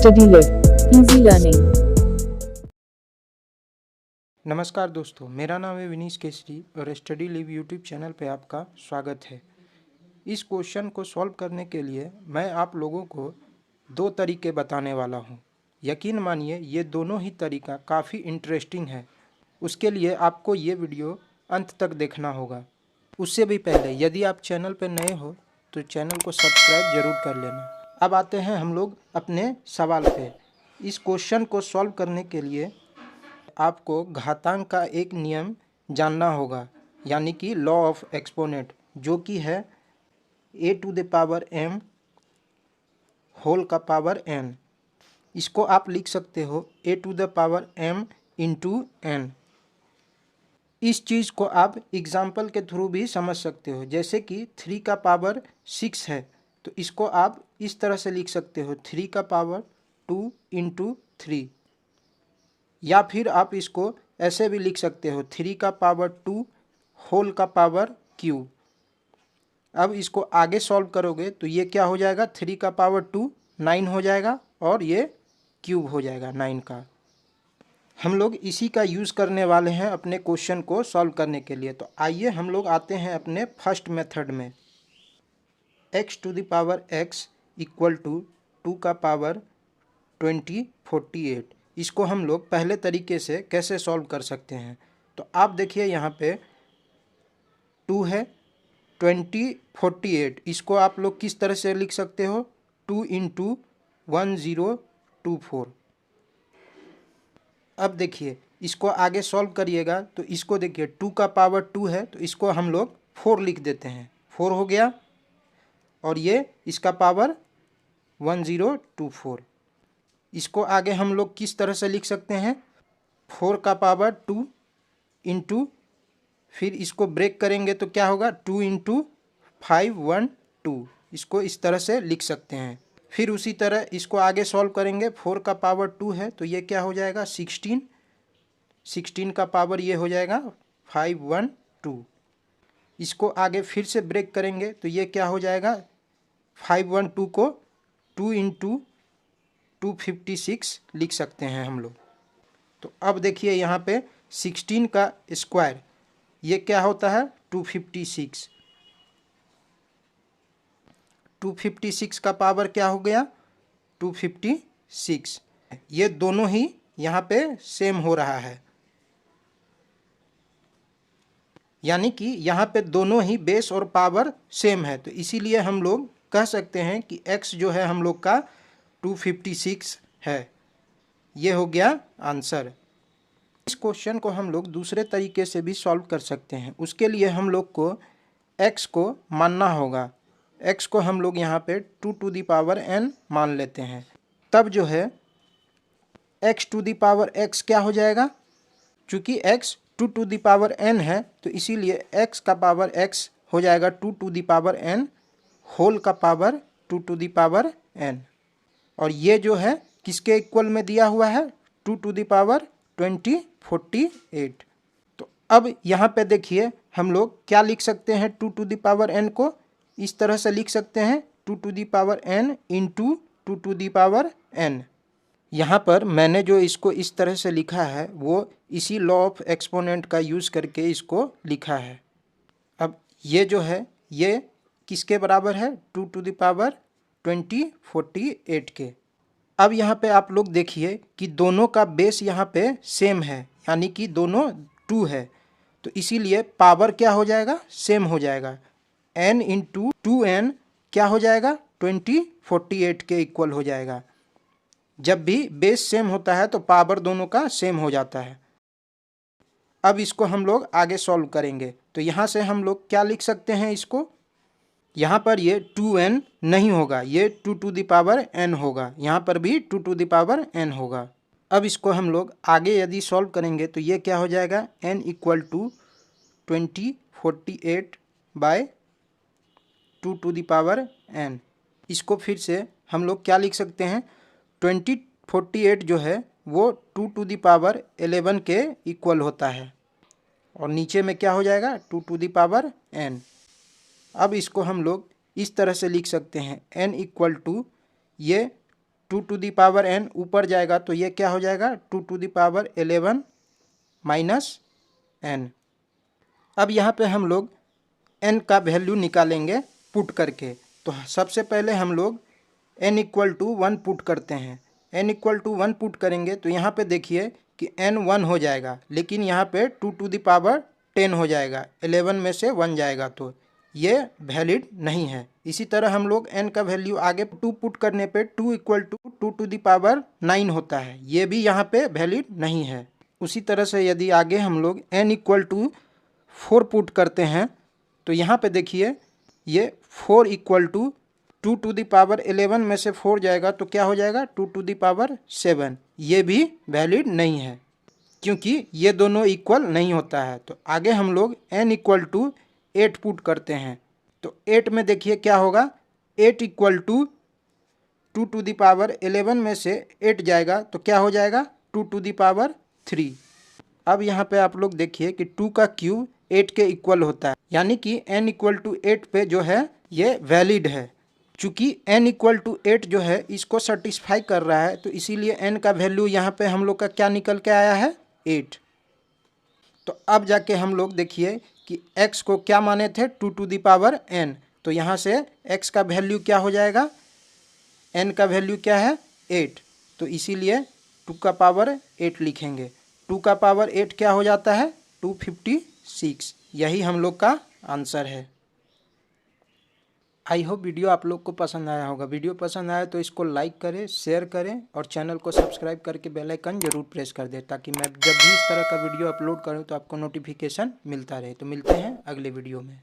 StudyLive, easy learning। नमस्कार दोस्तों, मेरा नाम है विनीश केसरी और स्टडी लिव यूट्यूब चैनल पे आपका स्वागत है। इस क्वेश्चन को सॉल्व करने के लिए मैं आप लोगों को दो तरीके बताने वाला हूँ। यकीन मानिए ये दोनों ही तरीका काफ़ी इंटरेस्टिंग है। उसके लिए आपको ये वीडियो अंत तक देखना होगा। उससे भी पहले यदि आप चैनल पर नए हो तो चैनल को सब्सक्राइब जरूर कर लेना। अब आते हैं हम लोग अपने सवाल पे। इस क्वेश्चन को सॉल्व करने के लिए आपको घातांक का एक नियम जानना होगा, यानी कि लॉ ऑफ एक्सपोनेंट, जो कि है a to the power m whole का पावर n। इसको आप लिख सकते हो a to the power m into n। इस चीज़ को आप एग्जाम्पल के थ्रू भी समझ सकते हो, जैसे कि 3 का पावर 6 है तो इसको आप इस तरह से लिख सकते हो 3 का पावर 2 इंटू 3, या फिर आप इसको ऐसे भी लिख सकते हो 3 का पावर 2 होल का पावर क्यूब। अब इसको आगे सॉल्व करोगे तो ये क्या हो जाएगा, 3 का पावर 2 9 हो जाएगा और ये क्यूब हो जाएगा 9 का। हम लोग इसी का यूज़ करने वाले हैं अपने क्वेश्चन को सॉल्व करने के लिए। तो आइए हम लोग आते हैं अपने फर्स्ट मेथड में। x to the power x equal to 2 का पावर 48। इसको हम लोग पहले तरीके से कैसे सॉल्व कर सकते हैं, तो आप देखिए यहाँ पे 2 है, 48, इसको आप लोग किस तरह से लिख सकते हो, 2 इंटू 1024। अब देखिए इसको आगे सॉल्व करिएगा तो इसको देखिए 2 का पावर 2 है तो इसको हम लोग 4 लिख देते हैं, 4 हो गया, और ये इसका पावर 1024। इसको आगे हम लोग किस तरह से लिख सकते हैं, 4 का पावर 2 इंटू, फिर इसको ब्रेक करेंगे तो क्या होगा, 2 इंटू 512। इसको इस तरह से लिख सकते हैं। फिर उसी तरह इसको आगे सॉल्व करेंगे, 4 का पावर 2 है तो ये क्या हो जाएगा 16, 16 का पावर ये हो जाएगा 512। इसको आगे फिर से ब्रेक करेंगे तो ये क्या हो जाएगा, 512 को 2 इंटू 256 लिख सकते हैं हम लोग। तो अब देखिए यहाँ पे 16 का स्क्वायर ये क्या होता है, 256। 256 का पावर क्या हो गया, 256। ये दोनों ही यहाँ पे सेम हो रहा है, यानी कि यहाँ पे दोनों ही बेस और पावर सेम है, तो इसीलिए हम लोग कह सकते हैं कि x जो है हम लोग का 256 है। ये हो गया आंसर। इस क्वेश्चन को हम लोग दूसरे तरीके से भी सॉल्व कर सकते हैं। उसके लिए हम लोग को x को मानना होगा। x को हम लोग यहाँ पे 2 टू दी पावर n मान लेते हैं, तब जो है x to the power x क्या हो जाएगा, चूँकि x 2 to the power n है तो इसीलिए x का पावर x हो जाएगा 2 to the power n whole का power 2 to the power n, और ये जो है किसके इक्वल में दिया हुआ है, 2 टू दी पावर 48। तो अब यहाँ पे देखिए हम लोग क्या लिख सकते हैं, 2 टू दी पावर n को इस तरह से लिख सकते हैं 2 to the power n into 2 to the power n। यहाँ पर मैंने जो इसको इस तरह से लिखा है वो इसी लॉ ऑफ एक्सपोनेंट का यूज़ करके इसको लिखा है। अब ये जो है ये किसके बराबर है, 2 टू दी पावर 48 के। अब यहाँ पे आप लोग देखिए कि दोनों का बेस यहाँ पे सेम है, यानी कि दोनों 2 है, तो इसीलिए पावर क्या हो जाएगा, सेम हो जाएगा। n इंटू 2n क्या हो जाएगा, 48 के इक्वल हो जाएगा। जब भी बेस सेम होता है तो पावर दोनों का सेम हो जाता है। अब इसको हम लोग आगे सॉल्व करेंगे तो यहाँ से हम लोग क्या लिख सकते हैं, इसको यहाँ पर ये 2n नहीं होगा, ये 2 टू दी पावर n होगा, यहाँ पर भी 2 टू दी पावर n होगा। अब इसको हम लोग आगे यदि सॉल्व करेंगे तो ये क्या हो जाएगा, n equal to 2048 by 2 to the power n। इसको फिर से हम लोग क्या लिख सकते हैं, 2048 जो है वो 2 टू दी पावर 11 के इक्वल होता है, और नीचे में क्या हो जाएगा, 2 टू दी पावर n। अब इसको हम लोग इस तरह से लिख सकते हैं, n इक्वल टू ये 2 टू दी पावर n ऊपर जाएगा तो ये क्या हो जाएगा 2 to the power 11 minus n। अब यहाँ पे हम लोग n का वैल्यू निकालेंगे पुट करके। तो सबसे पहले हम लोग n इक्वल टू 1 पुट करते हैं। n इक्वल टू 1 पुट करेंगे तो यहाँ पे देखिए कि n 1 हो जाएगा, लेकिन यहाँ पे 2 टू दी पावर 10 हो जाएगा, 11 में से 1 जाएगा तो ये वैलिड नहीं है। इसी तरह हम लोग n का वैल्यू आगे 2 पुट करने पे 2 equal to 2 to the power 9 होता है, ये भी यहाँ पे वैलिड नहीं है। उसी तरह से यदि आगे हम लोग n इक्वल टू 4 पुट करते हैं तो यहाँ पे देखिए ये 4 equal to 2 to the power 11 में से 4 जाएगा तो क्या हो जाएगा 2 टू दी पावर 7, ये भी वैलिड नहीं है क्योंकि ये दोनों इक्वल नहीं होता है। तो आगे हम लोग n इक्वल टू 8 पुट करते हैं तो 8 में देखिए क्या होगा 8 equal to 2 to the power 11 में से 8 जाएगा तो क्या हो जाएगा 2 टू दी पावर 3। अब यहाँ पे आप लोग देखिए कि 2 का क्यूब 8 के इक्वल होता है, यानी कि n इक्वल टू 8 पे जो है ये वैलिड है। चूँकि n इक्वल टू 8 जो है इसको सेटिस्फाई कर रहा है तो इसीलिए n का वैल्यू यहाँ पे हम लोग का क्या निकल के आया है 8। तो अब जाके हम लोग देखिए कि x को क्या माने थे 2 टू दी पावर n, तो यहाँ से x का वैल्यू क्या हो जाएगा n का वैल्यू क्या है 8, तो इसीलिए 2 का पावर 8 लिखेंगे। 2 का पावर 8 क्या हो जाता है 256, यही हम लोग का आंसर है। आई होप वीडियो आप लोग को पसंद आया होगा। वीडियो पसंद आया तो इसको लाइक करें, शेयर करें और चैनल को सब्सक्राइब करके बेल आइकन जरूर प्रेस कर दें ताकि मैं जब भी इस तरह का वीडियो अपलोड करूं तो आपको नोटिफिकेशन मिलता रहे। तो मिलते हैं अगले वीडियो में।